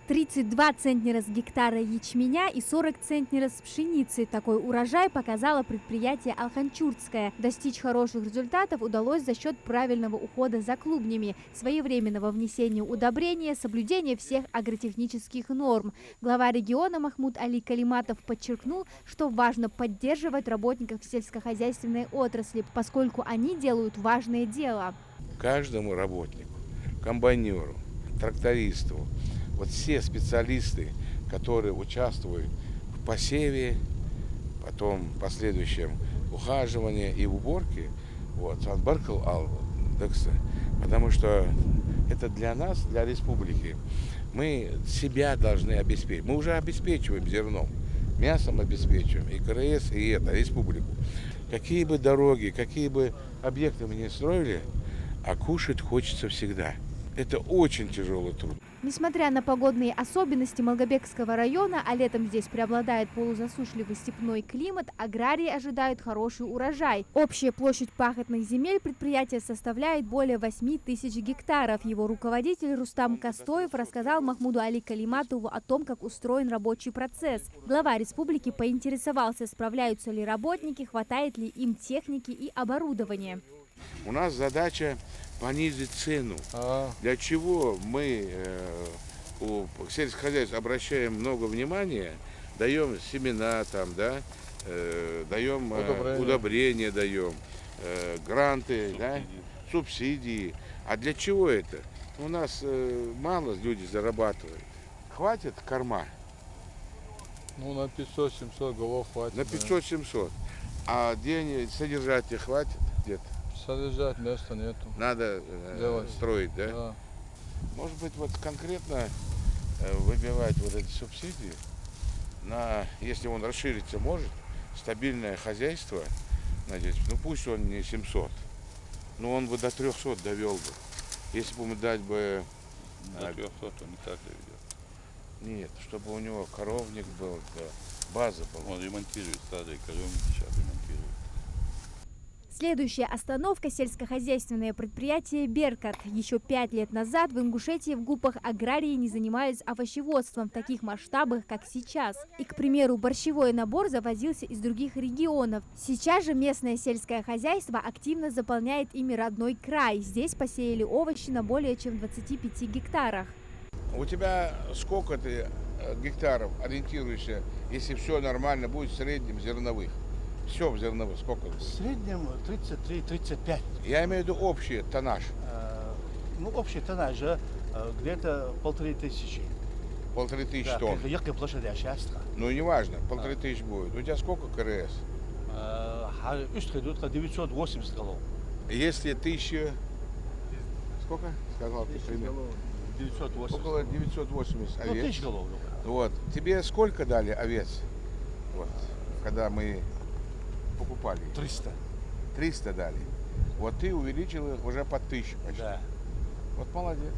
32 центнера с гектара ячменя и 40 центнеров с пшеницы. Такой урожай показало предприятие Алханчуртское. Достичь хороших результатов удалось за счет правильного ухода за клубнями, своевременного внесения удобрения, соблюдения всех агротехнических норм. Глава региона Махмуд Али Калиматов подчеркнул, что важно поддерживать работников сельскохозяйственной отрасли, поскольку они делают важное дело. Каждому работнику, комбайнеру, трактористу, вот все специалисты, которые участвуют в посеве, потом в последующем ухаживании и в уборке, вот, потому что это для нас, для республики, мы себя должны обеспечить. Мы уже обеспечиваем зерном, мясом обеспечиваем, и КРС, и это, республику. Какие бы дороги, какие бы объекты мы ни строили, а кушать хочется всегда. Это очень тяжелый труд. Несмотря на погодные особенности Малгобекского района, а летом здесь преобладает полузасушливый степной климат, аграрии ожидают хороший урожай. Общая площадь пахотных земель предприятия составляет более 8 тысяч гектаров. Его руководитель Рустам Костоев рассказал Махмуду Али Калиматову о том, как устроен рабочий процесс. Глава республики поинтересовался, справляются ли работники, хватает ли им техники и оборудования. У нас задача понизить цену. Для чего мы у сельскохозяйства обращаем много внимания, даем семена, там, да, даем удобрения, даем гранты, да, субсидии. А для чего это? У нас мало люди зарабатывают. Хватит корма? Ну, на 500-700 голов хватит. На 500-700. А денег содержать хватит где-то? Содержать места нету. Надо строить, да? Да. Может быть, вот конкретно выбивать вот эти субсидии на, если он расшириться может, стабильное хозяйство, надеюсь, ну пусть он не 700, но он бы до 300 довел бы. Если бы ему дать бы... До 300 он не так доведет. Нет, чтобы у него коровник был, да, база была. Он ремонтирует старые коровники, сейчас ремонтирует. Следующая остановка – сельскохозяйственное предприятие «Беркат». Еще 5 лет назад в Ингушетии в Гупах аграрии не занимались овощеводством в таких масштабах, как сейчас. И, к примеру, борщевой набор завозился из других регионов. Сейчас же местное сельское хозяйство активно заполняет ими родной край. Здесь посеяли овощи на более чем 25 гектарах. У тебя сколько ты гектаров ориентируешься, если все нормально будет в среднем зерновых? Все в зерновых сколько? В среднем 33-35. Я имею в виду общий тоннаж. Ну, общий тоннаж где-то 1500. 1500 тонн. Якая площадь Ашастра? Ну, неважно, 1500 будет. У тебя сколько КРС? 980 голов. Если 1000... Сколько? Сказал ты примерно. 980. Около 980 овец. Ну, 1000 голов. Вот. Тебе сколько дали овец? Вот. Когда мы покупали? 300. 300 дали. Вот ты увеличил их уже по 1000 почти. Да. Вот молодец.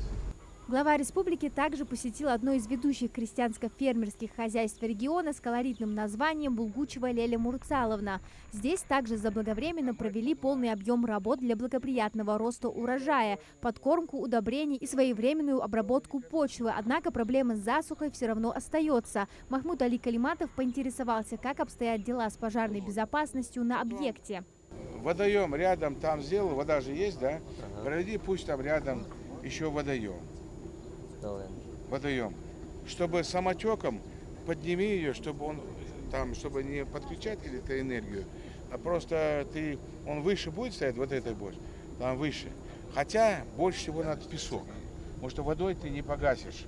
Глава республики также посетил одно из ведущих крестьянско-фермерских хозяйств региона с колоритным названием Булгучева Леля Мурцаловна. Здесь также заблаговременно провели полный объем работ для благоприятного роста урожая, подкормку, удобрений и своевременную обработку почвы. Однако проблема с засухой все равно остается. Махмуд Али Калиматов поинтересовался, как обстоят дела с пожарной безопасностью на объекте. Водоем рядом там сделал, вода же есть, да? Пройди, пусть там рядом еще водоем. Водоем. Чтобы самотеком подними ее, чтобы он там, чтобы не подключать электроэнергию, а просто он выше будет стоять, вот этой бочке, там выше. Хотя больше всего надо песок, потому что водой ты не погасишь.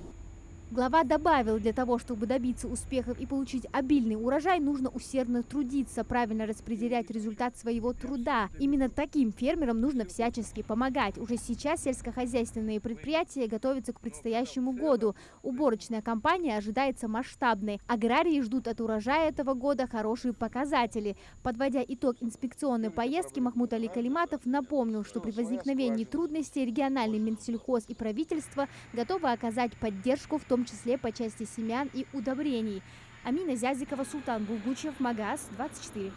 Глава добавил, для того, чтобы добиться успехов и получить обильный урожай, нужно усердно трудиться, правильно распределять результат своего труда. Именно таким фермерам нужно всячески помогать. Уже сейчас сельскохозяйственные предприятия готовятся к предстоящему году. Уборочная кампания ожидается масштабной. Аграрии ждут от урожая этого года хорошие показатели. Подводя итог инспекционной поездки, Махмуд Али Калиматов напомнил, что при возникновении трудностей региональный Минсельхоз и правительство готовы оказать поддержку, в том числе по части семян и удобрений. Амина Зязикова, Султан Булгучев, Магаз, 24.